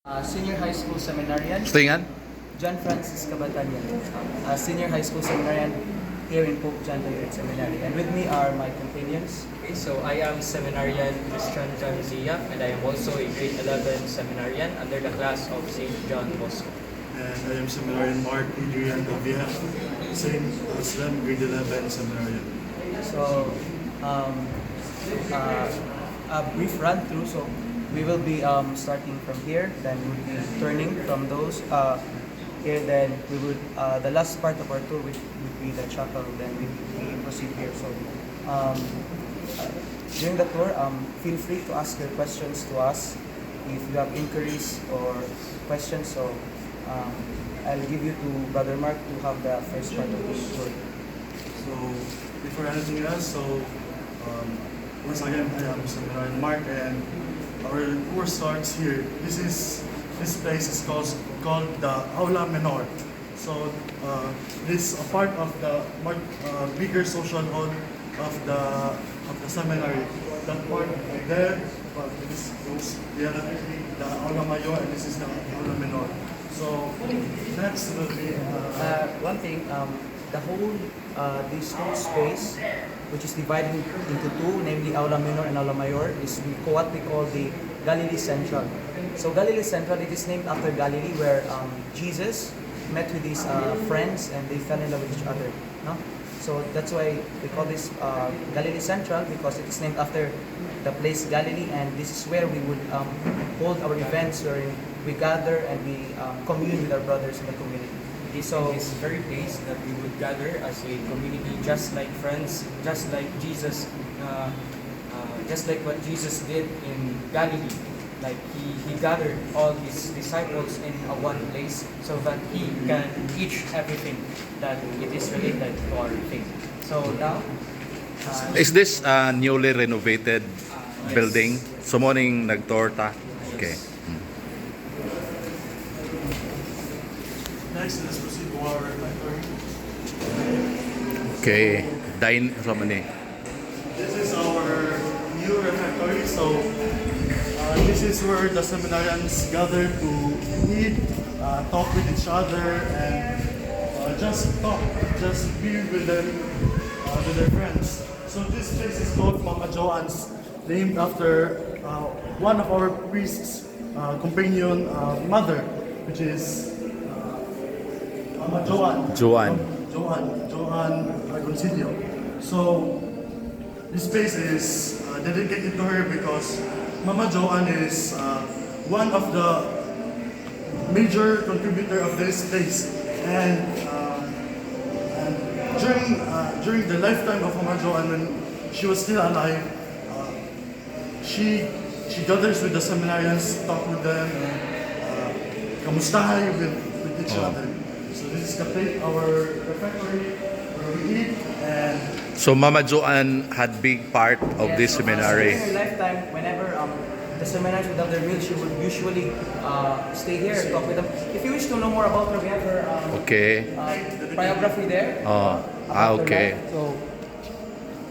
Senior High School Seminarian, Tingan? John Francis Cabatanian, Senior High School Seminarian here in Pope John XXIII Seminary. And with me are my companions. Okay, so I am Seminarian Christian John Zia, and I am also a grade 11 seminarian under the class of St. John Bosco. And I am Seminarian Mark Adrian Govia, same as them, grade 11 seminarian. So, a brief run through. So, we will be starting from here, then we'll be turning from those here, then we would, the last part of our tour would be the chapel, then we proceed here. So, during the tour, feel free to ask your questions to us if you have inquiries or questions. So, I'll give you to Brother Mark to have the first part of the tour. So, before anything else, once again, I am Seminarian Mark, and our tour starts here. This place is called the Aula Menor. So, it's a part of the bigger social hall of the seminary. That part right there, this goes the Aula Mayor, and this is the Aula Menor. So, next will be One thing, the whole, this whole space, which is divided into two, namely Aula Minor and Aula Mayor, is what we call the Galilee Central. So Galilee Central, it is named after Galilee, where Jesus met with his friends and they fell in love with each other. No? So that's why we call this Galilee Central, because it is named after the place Galilee, and this is where we would hold our events, where we gather and we commune with our brothers in the community. So this very place that we would gather as a community, just like friends, just like Jesus, just like what Jesus did in Galilee. Like he gathered all his disciples in one place so that he can teach everything that it is related to our faith. So now, Is this a newly renovated building? So morning nagtorta. Okay. next. Let's proceed to our refectory. Okay. Dine so many. This is our new refectory. So, this is where the seminarians gather to eat, talk with each other, and just talk, just be with them, with their friends. So this place is called Mama Joan's, named after one of our priests' companion mother, which is Mama Joan. Joan Argoncillo. So this space is dedicated to her because Mama Joan is one of the major contributor of this place, and during the lifetime of Mama Joan, when she was still alive, she gathers with the seminarians, talk with them, kamustahay with each other. So this is our refectory where we eat, and So Mama Joan had big part of this seminary. During her lifetime, whenever the seminarians would have their meals, she would usually stay here and talk with them. If you wish to know more about her, we have her Okay. biography there. About her Okay. life. So,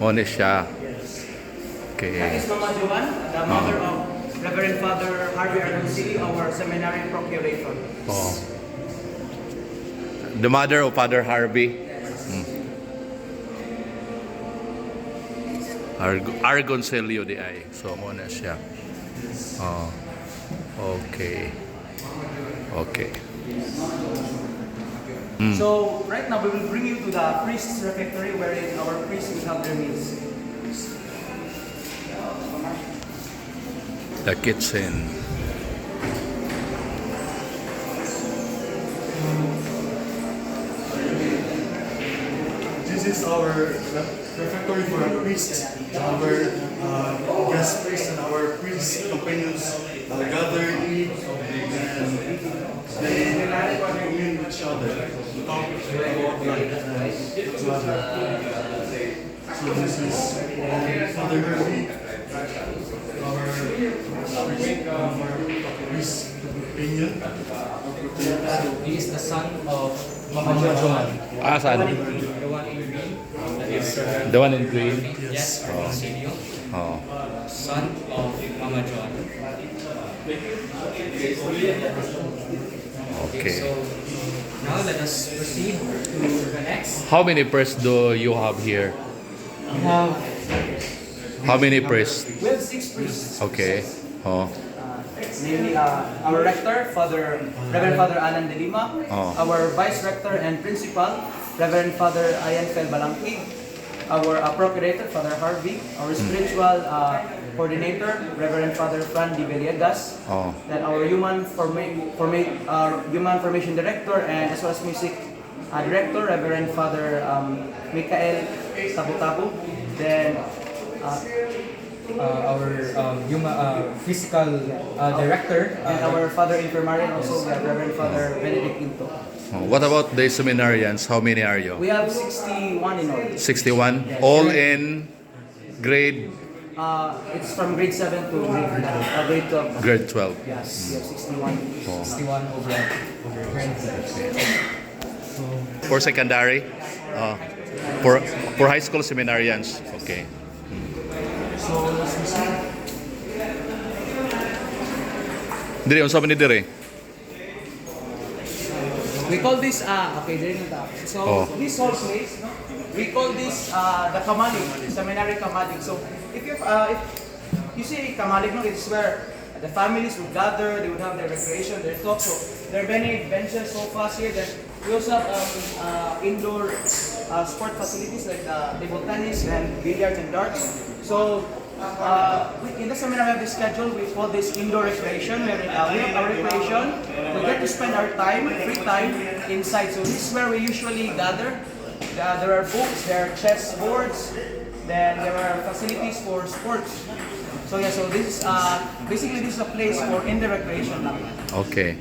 Muna siya. that Okay. is Mama Joan, the mother of Reverend Father Harvey Argoncillo, our seminary procurator. Oh. The mother of Father Harvey. Argoncillo di ay. So muna siya. Oh. Okay. Okay. So, right now, we will bring you to the priest's refectory, wherein our priests will have their meals. The kitchen. this is our refectory for our priests, our guest priests and our priest companions gather, eat, and they commune with each other, talk about life and each other. So this is Father Harvey, our priest companion. so he is the son of Mama Joan. Saan? The one in green. That is The one in green? Yes, Argoncillo. Oh. Son of Mama Joan. Okay. So now let us proceed to the next. How many priests do you have here? We have How many priests? 6 priests. Okay. Oh. Namely, our rector, Reverend Father Allan Delima, Oh. our vice rector and principal, Reverend Father Allan P, our procurator, Father Harvey, our spiritual coordinator, Reverend Father Fr de Villegas, Oh. then our human formation director and as well as music director, Reverend Father Michael Tabu-Tabu, then our physical director, and our Father Infirmarian also, Reverend Father Benedict Quinto. Oh. What about the seminarians? How many are you? We have 61 in all. 61? All in grade It's from grade 7 to grade 12. grade 12. Yes, we have 61. 61 over For secondary? For high school seminarians. Okay. So let's proceed. Dire, unsa man ni dire? We call this, okay, there na ta. So, Oh. this whole place, no? We call this the Kamalig, Seminary Kamalig. So, if you see Kamalig, no, it's where the families would gather, they would have their recreation, their talk. So, there are many benches, sofas here. Then, we also have indoor sport facilities like table tennis and billiards and darts. So, in the seminar we have this schedule, we call this indoor recreation. We have our recreation. We get to spend our time, free time, inside. So this is where we usually gather. There are books, there are chess boards, then there are facilities for sports. So yeah, so this is basically this is a place for indoor recreation. Okay.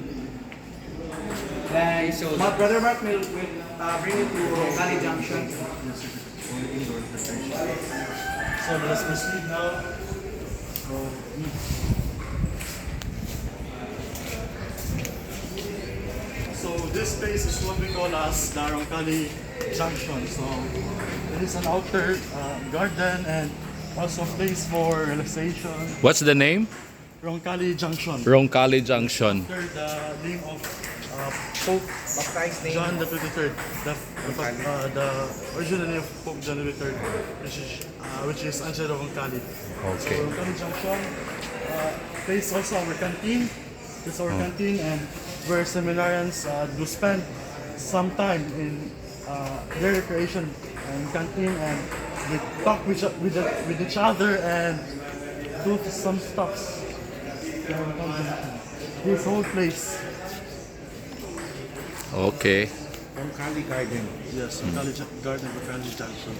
Then Brother Mark will bring you to Kali Junction. So let's proceed now. So this space is what we call as the Roncalli Junction. So it is an outer garden and also a place for relaxation. What's the name? Roncalli Junction. Roncalli Junction. After the name of Pope John XXIII, the original name of Pope John XXIII, which is Angelo Roncalli. Okay. So Roncalli Junction, place also our canteen. This is our canteen and where seminarians do spend some time in their recreation and canteen and they talk with each other and do some stuffs. This whole place. Okay. Roncalli Garden. Yes, Roncalli Garden, Roncalli Junction.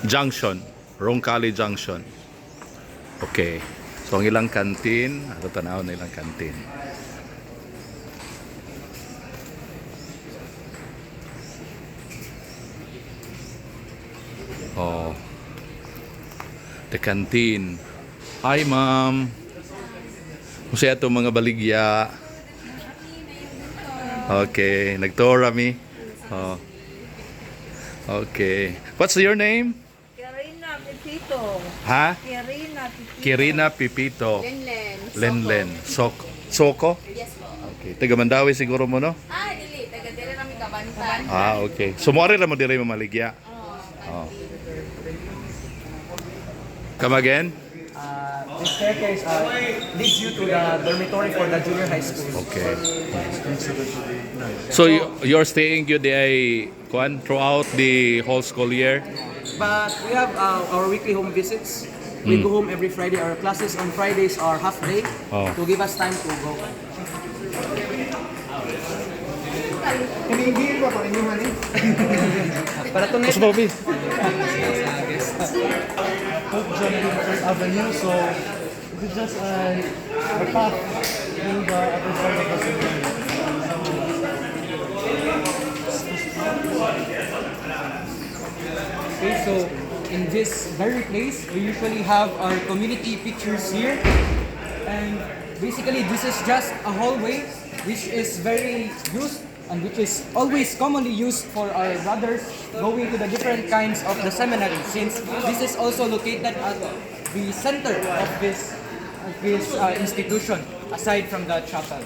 Junction. Roncalli Junction. Okay. So ang ilang kantin, ato tanaw na ilang kantin. Oh. The canteen. Hi, ma'am. Kung ito mga baligya. Okay, nagtura mi. Oh. Okay. What's your name? Kirina Pipito. Ha? Kirina Pipito. Kirina Pipito. Lenlen. Lenlen. Soko? Yes po. Okay. Taga Mandawi siguro mo, no? Ah, dili. Taga-dire namin Kabantan. Ah, okay. Sumori lang mo dire mamaligya. Oh. Come again? This staircase leads you to the dormitory for the junior high school. Okay. So you're staying you day throughout the whole school year? But we have our weekly home visits. We go home every Friday. Our classes on Fridays are half day Oh. to give us time to go. Para to Mas Bobby. Pope John XXIII Avenue, so it is just a path to the other side of the seminary. Okay, so in this very place, we usually have our community pictures here. And basically, this is just a hallway which is very used and which is always commonly used for our brothers going to the different kinds of the seminary, since this is also located at the center of this this institution aside from the chapel.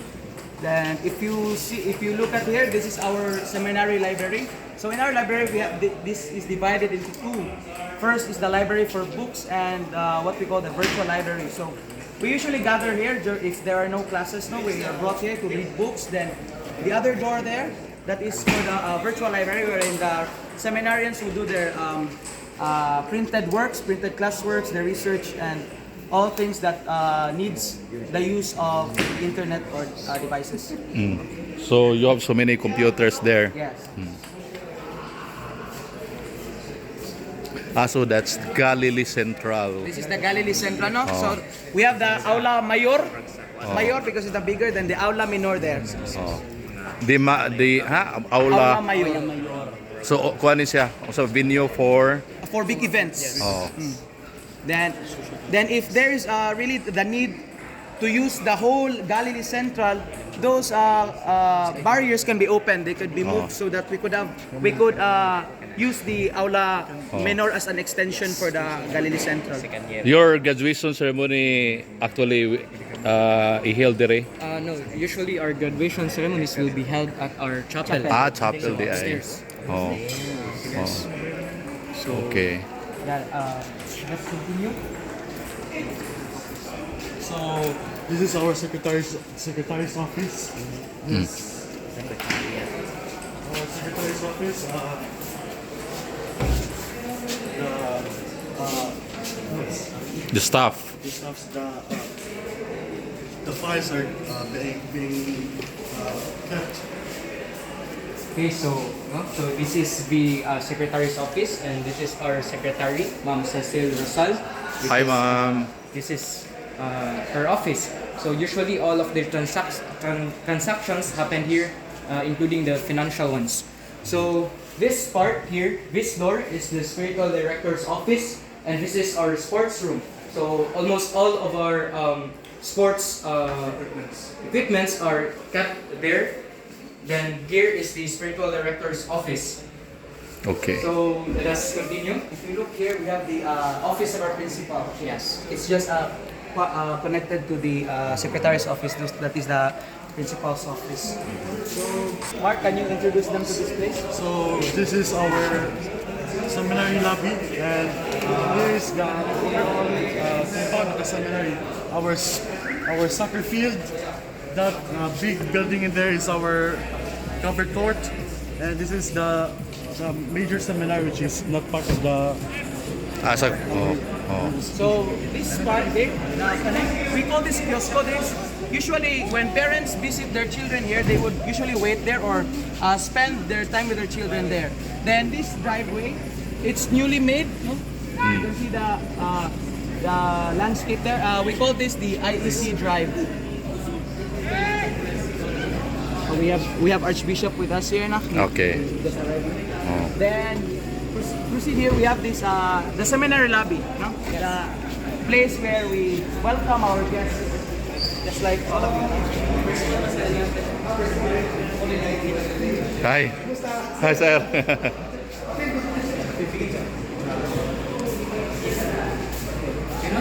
Then if you look at here, this is our seminary library. So in our library, we have this is divided into two. First is the library for books and what we call the virtual library. So we usually gather here if there are no classes. No, we are brought here to read books. Then the other door there, that is for the virtual library, wherein the seminarians will do their printed works, printed classworks, their research, and all things that needs the use of internet or devices. So you have so many computers there. Yes. So that's Galilee Central. This is the Galilee Central, no? So we have the Aula Mayor, Mayor because it's the bigger than the Aula Minor there. Aula. Aula Mayor. So kuha ni siya so venue for For big events. oh. Then if there is really the need to use the whole Galilee Central, those barriers can be opened. They could be moved so that we could use the Aula Minor as an extension for the Galilee Central. Your graduation ceremony actually held there. No, usually our graduation ceremonies will be held at our chapel. Chapel di ay. Upstairs. Oh. Okay. Let's continue. So this is our secretary's office. Our secretary's office. The staff. The files are being kept. Okay, so this is the secretary's office, and this is our secretary, Ma'am Cecil Rosal. Hi, ma'am. This is her office. So usually all of the transactions happen here, including the financial ones. So this part here, this door is the spiritual director's office, and this is our sports room. So almost all of our sports equipments are kept there. Then here is the spiritual director's office. Okay. So let us continue. If you look here, we have the office of our principal. Yes. It's just connected to the secretary's office. That is the principal's office. So, Mark, can you introduce them to this place? So this is our seminary lobby, and here is the overall compound of the seminary. Our soccer field. That big building in there is our covered court, and this is the major seminary, which is not part of the. So this part here, we call this kiosco. Usually when parents visit their children here, they would usually wait there or spend their time with their children there. Then this driveway, it's newly made. No? You can see the landscape there. We call this the IEC Drive. We have Archbishop with us here, na? Okay. Then proceed here. We have this the seminary lobby, no? The place where we welcome our guests, just like all of you. Hi. Hi, sir.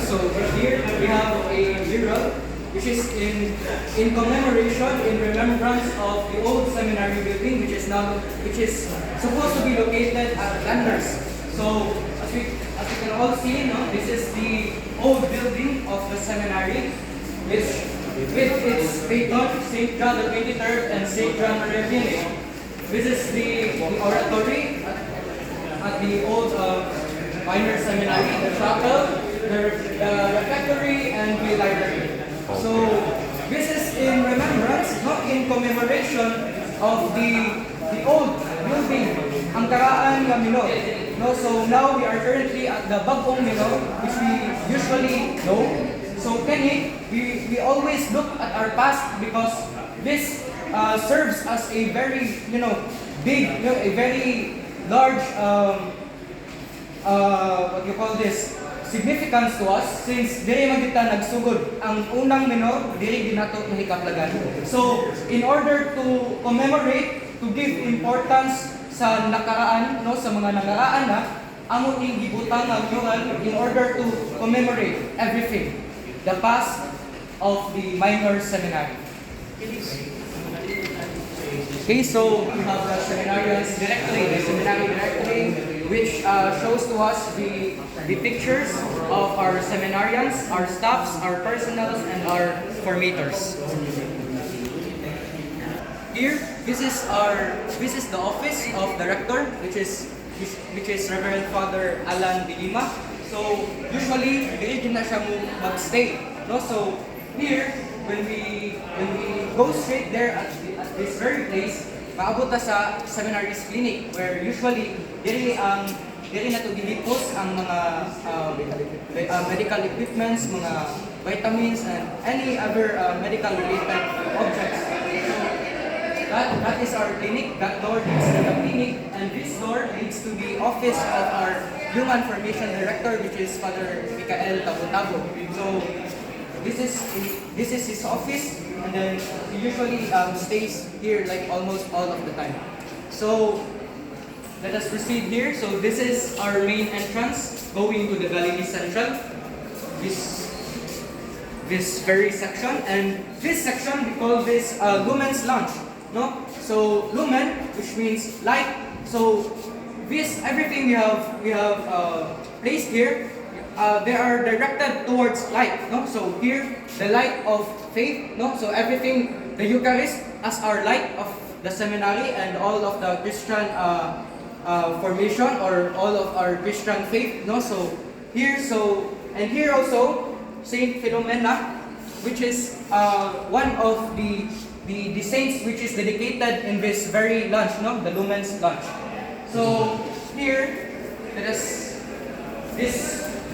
So here we have a mural which is in commemoration, in remembrance of the old seminary building, which is supposed to be located at Landers. So as we can all see, no, this is the old building of the seminary, which with its patron Saint John the 23rd and Saint John Moravian. This is the oratory at the old minor seminary, the chapel, the refectory, and the library. So this is in remembrance, not in commemoration of the old building, ang karaan ng Minor. No, so now we are currently at the Bagong Minor, which we usually know. So we always look at our past because this serves as a very big, a very large what you call this, significance to us, since diri man kita nagsugod ang unang minor, diri ginato nahikaplagan. So in order to commemorate, to give importance sa nakaraan, no, sa mga nakaraan na amo ning gibutang ang mural in order to commemorate everything, the past, of the minor seminary. Okay, so we have the seminarians directory, the seminary directory, which shows to us the pictures of our seminarians, our staffs, our personals, and our formators. Here, this is the office of the rector, which is Reverend Father Allan Delima. So usually, dili na siya magstay. No, so here, when we go straight there at this very place, maabot na sa seminaries clinic, where usually dili na to dilipos ang mga medical equipments, mga vitamins, and any other medical related objects. That is our clinic. That door leads to the clinic, and this door leads to the office of our Human Formation Director, which is Father Michael Tabuntago. So this is his office, and then he usually stays here like almost all of the time. So let us proceed here. So this is our main entrance going to the Galilee Central. This very section, and this section we call this Lumen's Lounge. No, so lumen, which means light. So this everything we have placed here. They are directed towards light. No, so here the light of faith. No, so everything, the Eucharist as our light of the seminary and all of the Christian formation or all of our Christian faith. No, so here and here also Saint Philomena, which is one of the saints which is dedicated in this very lunch, no, the Lumen's lunch. So here, this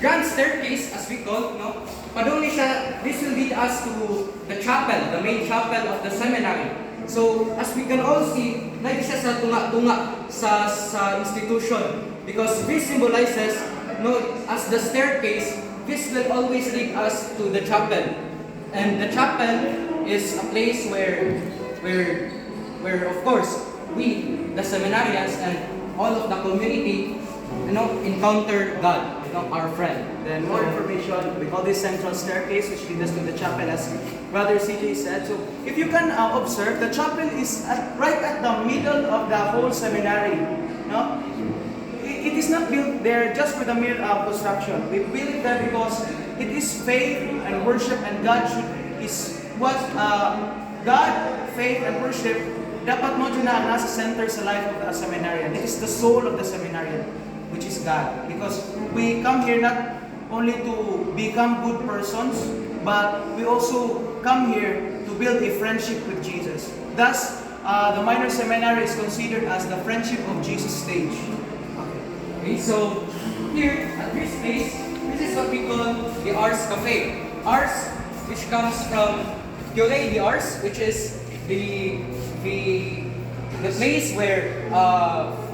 grand staircase, as we call, no, padung siya. This will lead us to the chapel, the main chapel of the seminary. So as we can all see, lagi siya sa tunga-tunga sa institution, because this symbolizes, no, as the staircase, this will always lead us to the chapel, and the chapel is a place where of course we, the seminarians, and all of the community, encounter God, our friend. Then more information, we call this central staircase, which leads us to the chapel, as Brother CJ said. So if you can observe, the chapel is right at the middle of the whole seminary. No? It is not built there just for the mere construction. We built it there because it is faith and worship, and is what God, faith, and worship dapat mo na nasa center sa life of the seminarian. It is the soul of the seminarian, which is God. Because we come here not only to become good persons, but we also come here to build a friendship with Jesus. Thus, the minor seminary is considered as the friendship of Jesus stage. Okay, so here at this place, this is what we call the Ars Cafe. Ars, which comes from Curé de Ars, which is the place where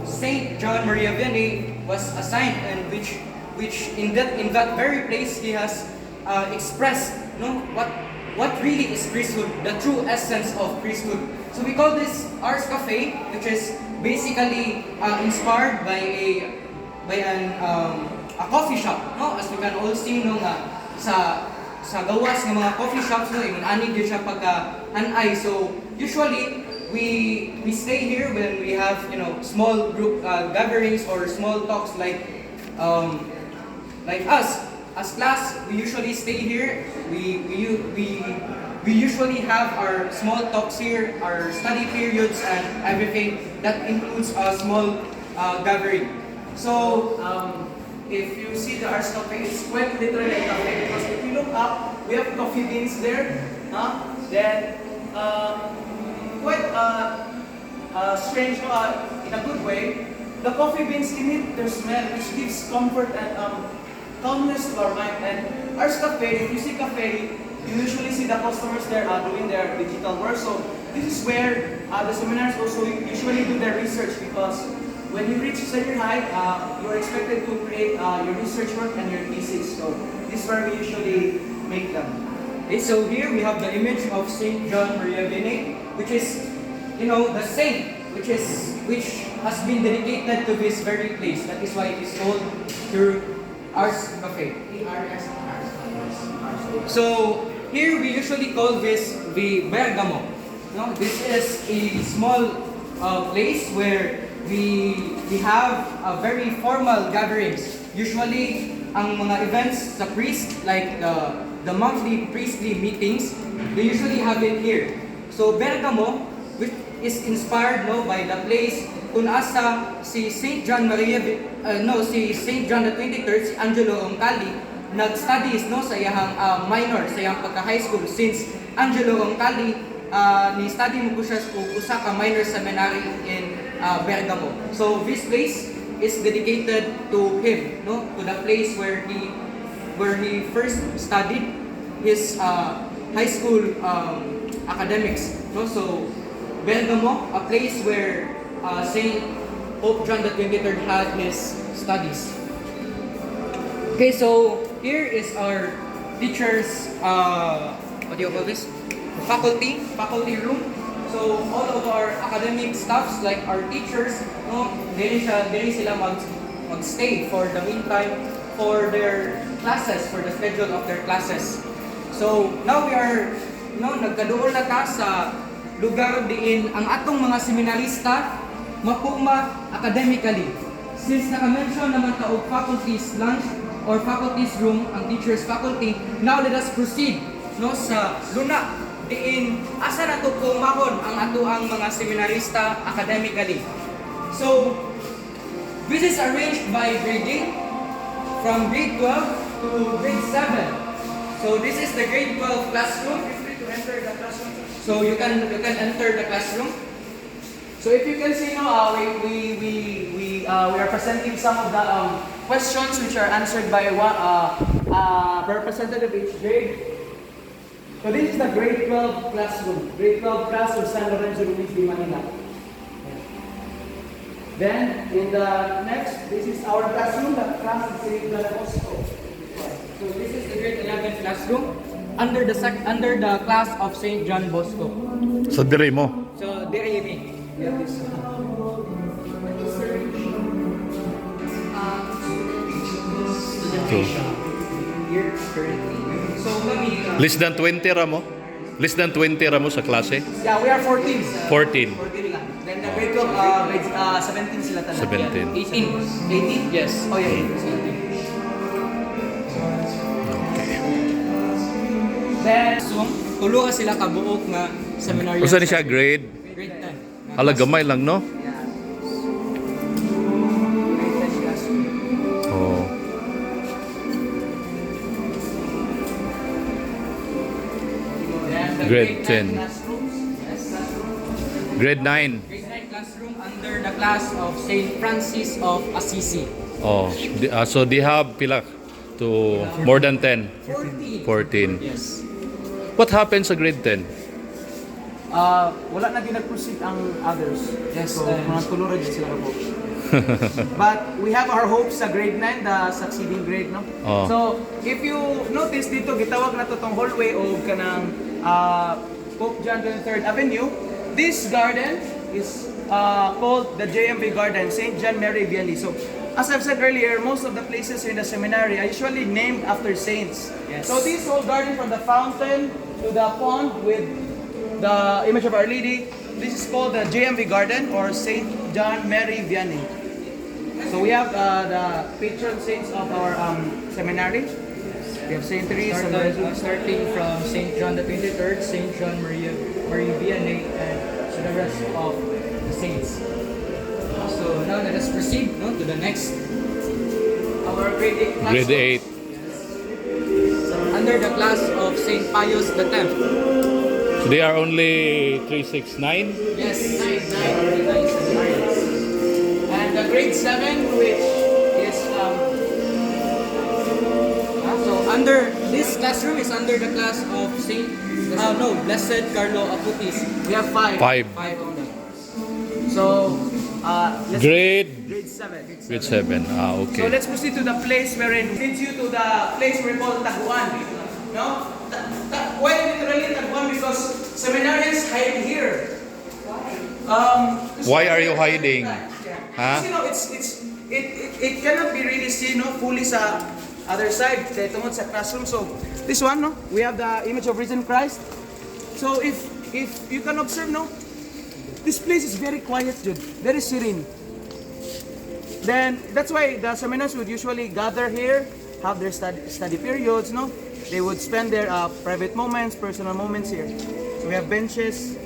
Saint John Maria Vianney was assigned, and which in that very place he has expressed, what really is priesthood, the true essence of priesthood. So we call this Ars Cafe, which is basically inspired by a coffee shop, no? As we can all see, no, nga sa gawas ng mga coffee shops, no, ani gyud siya pagka-anay. So usually we stay here when we have, small group gatherings or small talks, like us as class. We usually stay here. We usually have our small talks here, our study periods, and everything that includes a small gathering. So if you see the Ars Cafe, it's quite literally a cafe, because if you look up, we have coffee beans there. Then quite strange, in a good way. The coffee beans emit their smell, which gives comfort and calmness to our mind. And Ars Cafe, if you see cafe, you usually see the customers there doing their digital work. So this is where the seminars also usually do their research, because when you reach senior high, you are expected to create your research work and your thesis. So this is where we usually make them. Okay, so here we have the image of Saint John Maria Vianney, which is, the saint which has been dedicated to this very place. That is why it is called through Ars Cafe. So here we usually call this the Bergamo. No, this is a small place where we have very formal gatherings. Usually, ang mga events sa priest, like the monthly priestly meetings, they usually have it here. So Bergamo, which is inspired by the place kung asa si Saint John si Saint John the 23rd, si Angelo Oncali, nag-studies sa iyang minor, sa iyang pagka-high school. Since Angelo Oncali, ni-study mo ko siya usa ka minor seminary in Bergamo. So this place is dedicated to him, to the place where he first studied his high school academics. So Bergamo, a place where Saint Pope John the 23rd had his studies. Okay, so here is our teachers, what do you call this? Faculty room. So all of our academic staffs, like our teachers, dili sila mag-stay for the meantime for their classes, for the schedule of their classes. So now we are nagkaduol na ta sa lugar diin ang atong mga seminarista mapugma academically. Since naka-mention naman ta og faculty's lunch or faculty's room, ang teacher's faculty, now let us proceed sa luna diin asa na to pumahon ang atoang mga seminarista academically. So this is arranged by grading from grade 12 to grade 7. So this is the grade 12 classroom. Feel free to enter the classroom. So you can enter the classroom. So if you can see now, we are presenting some of the questions which are answered by representative each grade. So this is the grade 12 classroom. Grade 12 class of San Lorenzo Luis de Manila. Then in the next, this is our classroom, the class is St. John Bosco. So this is the grade 11 classroom under the class of St. John Bosco. So dire mo. So there you be. Here currently. So kami Less than 20 ra mo? Less than 20 ra mo sa klase? Yeah, we are 14. 14. 14 lang. Then the grade 12, grade 17 sila talaga. 17. 18. 18? Yes. Oh yeah, 18. Okay. Then, So, tulo ka sila kabuok nga seminary. Usa ni siya grade? Grade 10. Hala, gamay lang, no? Oh. then the Grade 10. classrooms. Yes, classroom. Grade 9. Grade 9 classroom under the class of St. Francis of Assisi. Oh. So they have pila to more than 10? 14. 14. Yes. What happens sa grade 10? Wala na ginag-proceed ang others. Yes, So, mga tuloy rin sila po. But we have our hopes sa grade 9, the succeeding grade, no? Oh. So, if you notice dito, gitawag na to tong hallway o kanang Pope John XXIII Avenue. This garden is called the JMV Garden, St. John Mary Vianney. So, as I've said earlier, most of the places in the seminary are usually named after saints. Yes. So, this whole garden from the fountain to the pond with the image of Our Lady, this is called the JMV Garden or St. John Mary Vianney. So we have the patron saints of our seminary. We have Saint Therese and Starting from St. John the 23rd, St. John Marie Vianney, and to the rest of the saints. So now let us proceed to the next. our grade 8 class. Grade 8. Under the class of St. Pius X. So they are only 369? Yes, 9. And the grade 7, which is So under this classroom is under the class of Blessed Carlo Acutis. we have 5. 5. 5 on them. So let's Grade grade 7. grade 7. Ah, So okay. let's proceed to the place wherein leads you to the place we call Taguan. No? Why literally Taguan? Because seminarians hide here. Why are you hiding? Yeah. Huh? Because, it cannot be really seen fully sa other side, tungod sa classroom. So this one, no, we have the image of risen Christ. So if you can observe, no, this place is very quiet, Jude, very serene. Then that's why the seminars would usually gather here, have their study periods, no. They would spend their private moments, personal moments here. So we have benches.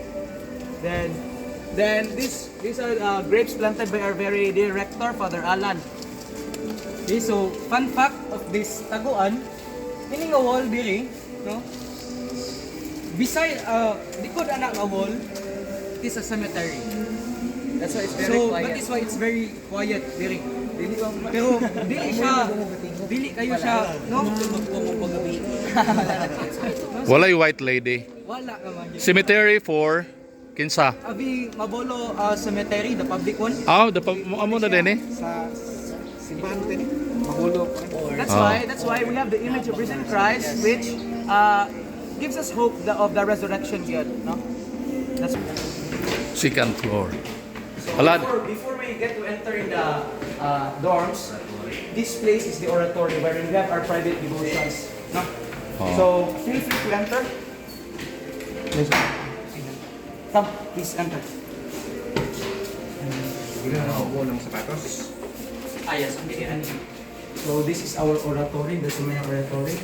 Then these are grapes planted by our very dear rector, Father Allan. Okay, so fun fact of this taguan, ini nga wall diri, no? Beside likod ana nga wall, it is a cemetery. That's why it's very So quiet. that is why it's very quiet diri. Pero dili kayo siya, no? Walay white lady. Wala ka man. Cemetery for kinsa? Abi Mabolo cemetery, the public one. Amo na din eh. Sa simbahan din. Mabolo. That's why we have the image of risen Christ, which gives us hope of the resurrection God, no? That's Second floor. so Alad. before we get to enter in the dorms, this place is the oratory where we have our private devotions, no? So feel free to enter. Come, please enter. Yes, so this is our oratory, the seminary oratory.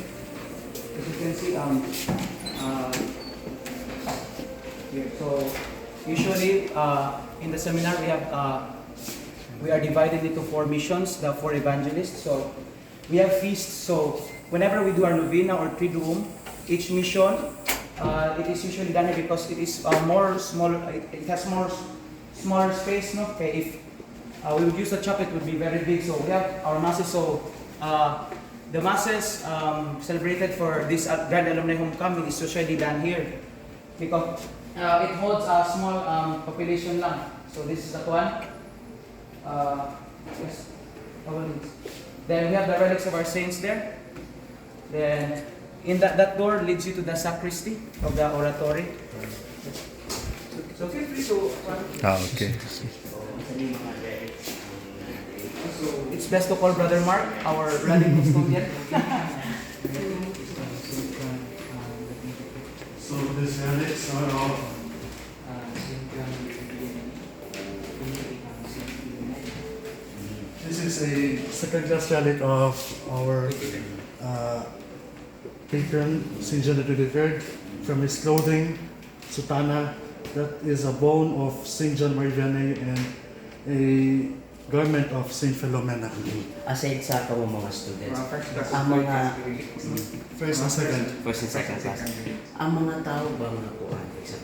As you can see, here. So usually in the seminar we are divided into 4 missions, the 4 evangelists. So we have feasts. So whenever we do our novena or triduum, each mission it is usually done here because it is it has more smaller space. No, okay, if we would use a chapel, it would be very big. So we have our masses. So the masses celebrated for this Grand Alumni Homecoming is usually done here because it holds a small population lang. So this is that one. Yes. Then we have the relics of our saints there. Then in that door leads you to the sacristy of the oratory. So feel free to. Okay. So it's best to call Brother Mark, our relic custodian. So these relics are of this is a second class relic of our patron Saint John XXIII from his clothing, sutana. That is a bone of Saint John Marie Vianney and a garment of Saint Philomena. Aside sa kamo mga students, ang mga First and second. first and second class, ang mga tao ba mga kuhan sa